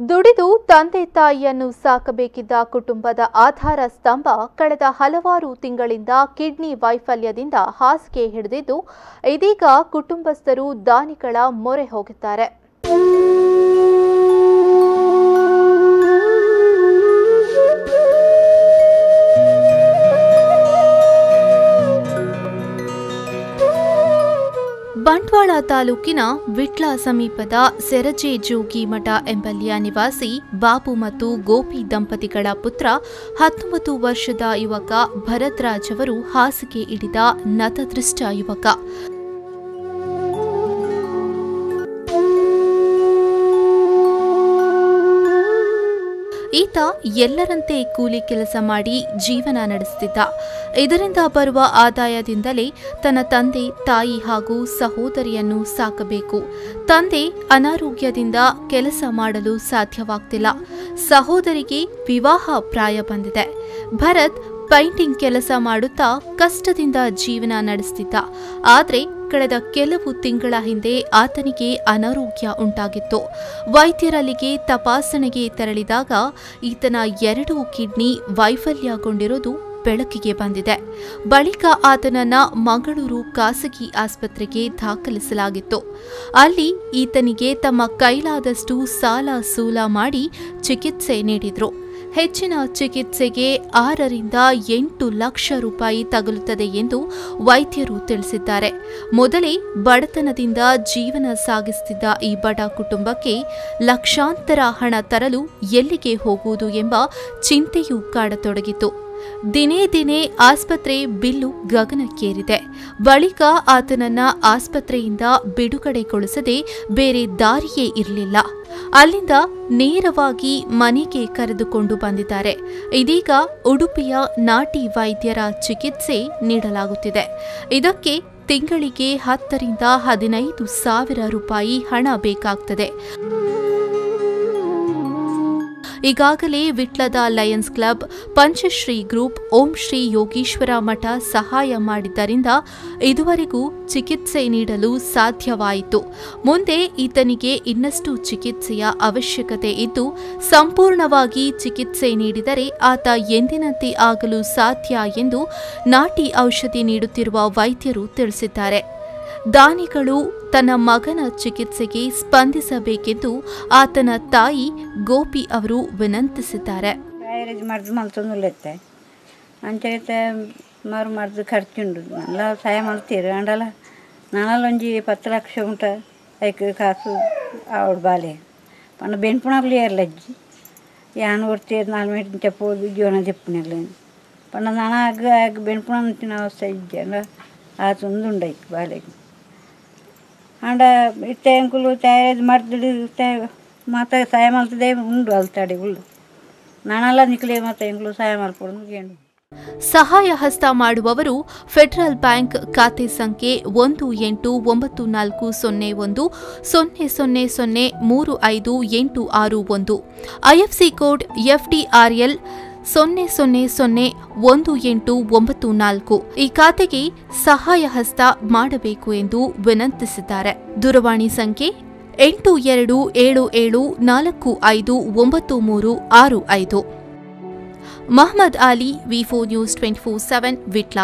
ದುಡಿದು ತಂದೆ ತಾಯಿಯನ್ನು ಸಾಕಬೇಕಿದ್ದ ಕುಟುಂಬದ ಆಧಾರ ಸ್ತಂಭ ಕಳೆದ ಹಲವಾರು ತಿಂಗಳಿಂದ ಕಿಡ್ನಿ ವೈಫಲ್ಯದಿಂದ ಹಾಸಿಗೆ ಹಿಡಿದಿದ್ದು ಇದೀಗ ಕುಟುಂಬಸ್ಥರು ದಾನಿಗಳ ಮೊರೆ ಹೋಗಿದ್ದಾರೆ. ಬಂಟ್ವಾಳ ತಾಲೂಕಿನ ವಿಟ್ಲ ಸಮೀಪದ ಸೆರಜೆ ಜೋಗಿ ಮಠ ಎಂಬಲ್ಲಿಯ ನಿವಾಸಿ ಬಾಬು ಮತ್ತು ಗೋಪಿ ದಂಪತಿಗಳ ಪುತ್ರ 19 ವರ್ಷದ ಯುವಕ ಭರತ್ರಾಜ್ ಅವರು ಹಾಸಿಗೆ ಹಿಡಿದ ನತದೃಷ್ಟ ಯುವಕ. ಈತ ಎಲ್ಲರಂತೆ ಕೂಲಿ ಕೆಲಸ ಮಾಡಿ ಜೀವನ ನಡೆಸುತ್ತಿದ್ದ. ಇದರಿಂದ ಬರುವ ಆದಾಯದಿಂದಲೇ ತನ್ನ ತಂದೆ ತಾಯಿ ಹಾಗೂ ಸಹೋದರಿಯನ್ನು ಸಾಕಬೇಕು. ತಂದೆ ಅನಾರೋಗ್ಯದಿಂದ ಕೆಲಸ ಮಾಡಲು ಸಾಧ್ಯವಾಗ್ತಿಲ್ಲ. ಸಹೋದರಿಗೆ ವಿವಾಹ ಪ್ರಾಯ ಬಂದಿದೆ. ಭರತ್ ಪೈಂಟಿಂಗ್ ಕೆಲಸ ಮಾಡುತ್ತಾ ಕಷ್ಟದಿಂದ ಜೀವನ ನಡೆಸುತ್ತಿದ್ದ. ಆದರೆ ಕಳೆದ ಕೆಲವು ತಿಂಗಳ ಹಿಂದೆ ಆತನಿಗೆ ಅನಾರೋಗ್ಯ ಉಂಟಾಗಿತ್ತು. ವೈದ್ಯರಲ್ಲಿಗೆ ತಪಾಸಣೆಗೆ ತೆರಳಿದಾಗ ಈತನ 2 ಕಿಡ್ನಿ ವೈಫಲ್ಯಗೊಂಡಿರುವುದು ಬೆಳಕಿಗೆ ಬಂದಿದೆ. ಬಳಿಕ ಆತನನ್ನ ಮಂಗಳೂರು ಖಾಸಗಿ ಆಸ್ಪತ್ರೆಗೆ ದಾಖಲಿಸಲಾಗಿತ್ತು. ಅಲ್ಲಿ ಈತನಿಗೆ ತಮ್ಮ ಕೈಲಾದಷ್ಟು ಸಾಲ ಸೂಲ ಮಾಡಿ ಚಿಕಿತ್ಸೆ ನೀಡಿದ್ರು. ಹೆಚ್ಚಿನ ಚಿಕಿತ್ಸೆಗೆ 6 ರಿಂದ 8 ಲಕ್ಷ ರೂಪಾಯಿ ತಗುಲುತ್ತದೆ ಎಂದು ವೈದ್ಯರು ತಿಳಿಸಿದ್ದಾರೆ. ಮೊದಲೇ ಬಡತನದಿಂದ ಜೀವನ ಸಾಗಿಸುತ್ತಿದ್ದ ಈ ಬಡ ಕುಟುಂಬಕ್ಕೆ ಲಕ್ಷಾಂತರ ಹಣ ತರಲು ಎಲ್ಲಿಗೆ ಹೋಗುವುದು ಎಂಬ ಚಿಂತೆಯೂ ಕಾಡತೊಡಗಿತು. ದಿನೇ ದಿನೇ ಆಸ್ಪತ್ರೆ ಬಿಲ್ಲು ಗಗನಕ್ಕೇರಿದೆ. ಬಳಿಕ ಆತನನ್ನ ಆಸ್ಪತ್ರೆಯಿಂದ ಬಿಡುಗಡೆಗೊಳಿಸದೆ ಬೇರೆ ದಾರಿಯೇ ಇರಲಿಲ್ಲ. ಅಲ್ಲಿಂದ ನೇರವಾಗಿ ಮನೆಗೆ ಕರೆದುಕೊಂಡು ಬಂದಿದ್ದಾರೆ. ಇದೀಗ ಉಡುಪಿಯ ನಾಟಿ ವೈದ್ಯರ ಚಿಕಿತ್ಸೆ ನೀಡಲಾಗುತ್ತಿದೆ. ಇದಕ್ಕೆ ತಿಂಗಳಿಗೆ 10 ರಿಂದ 15 ಸಾವಿರ ರೂಪಾಯಿ ಹಣ ಬೇಕಾಗ್ತದೆ. ಈಗಾಗಲೇ ವಿಟ್ಲದ ಲಯನ್ಸ್ ಕ್ಲಬ್, ಪಂಚಶ್ರೀ ಗ್ರೂಪ್, ಓಂ ಶ್ರೀ ಯೋಗೀಶ್ವರ ಮಠ ಸಹಾಯ ಮಾಡಿದ್ದರಿಂದ ಇದುವರೆಗೂ ಚಿಕಿತ್ಸೆ ನೀಡಲು ಸಾಧ್ಯವಾಯಿತು. ಮುಂದೆ ಈತನಿಗೆ ಇನ್ನಷ್ಟು ಚಿಕಿತ್ಸೆಯ ಅವಶ್ಯಕತೆ ಇದ್ದು ಸಂಪೂರ್ಣವಾಗಿ ಚಿಕಿತ್ಸೆ ನೀಡಿದರೆ ಆತ ಎಂದಿನಂತೆ ಆಗಲು ಸಾಧ್ಯ ಎಂದು ನಾಟಿ ಔಷಧಿ ನೀಡುತ್ತಿರುವ ವೈದ್ಯರು ತಿಳಿಸಿದ್ದಾರೆ. ದಾನಿಗಳು ತನ್ನ ಮಗನ ಚಿಕಿತ್ಸೆಗೆ ಸ್ಪಂದಿಸಬೇಕೆಂದು ಆತನ ತಾಯಿ ಗೋಪಿ ಅವರು ವಿನಂತಿಸಿದ್ದಾರೆ. ಮಾರು ಖರ್ಚುಂಡು ಎಲ್ಲ ಸಹಾಯ ಮಾಡ್ತೀರಿ ಅಂಡಲ್ಲ ನಾನಲ್ಲೊಂಜಿ 10 ಲಕ್ಷ ಉಂಟ ಐಕ್ ಕಾಸು ಅವಡು ಬಾಲೆ ಪಂಡ ಬೆನ್ಪುಣಗ್ಲಿ ಇರಲಜ್ಜಿ ಯಾನು ಹೊರ್ತೀರಿ 4 ಮಿನಿಟ್ చెప్పೋದು ಜೀವನ ತಿಪ್ಪುನಿಲ್ಲ ಪಂಡ ನಾನು ಆಗ ಬೆನ್ಪುಣ ಅಂತಿನ ಅವಸ್ಥೆ ಇದ್ದೆ ಅಂಡ ಆ ತುಂದುಂಡೈಕ್ ಬಾಲೆಗೆ ಅಂಡ ಇತ್ತೆ ಅಂಕುಲು ತಯಾರಿ ಮಾಡ್ತಿದ್ದು ಮಾತ ಸಹಾಯ ಮಾಡ್ತಿದ್ದೆ ಉಂಡು ಅಲ್ತಾಡಿ ಉಳ್ಳು ನಾನೆಲ್ಲ ನಿಕ್ಲಿ ಮತ್ತೆ ಎಂಕ್ಲು ಸಹಾಯ ಮಾಡ್ಕೊಡು ಏನು. ಸಹಾಯ ಹಸ್ತ ಮಾಡುವವರು ಫೆಡರಲ್ ಬ್ಯಾಂಕ್ ಖಾತೆ ಸಂಖ್ಯೆ 18940100035861, ಐಎಫ್ಸಿ ಕೋಡ್ FDRL 00011894 ಈ ಖಾತೆಗೆ ಸಹಾಯ ಹಸ್ತ ಮಾಡಬೇಕು ಎಂದು ವಿನಂತಿಸಿದ್ದಾರೆ. ದೂರವಾಣಿ ಸಂಖ್ಯೆ 8277459365. Mohammed Ali, V4 News 24/7 Vitla.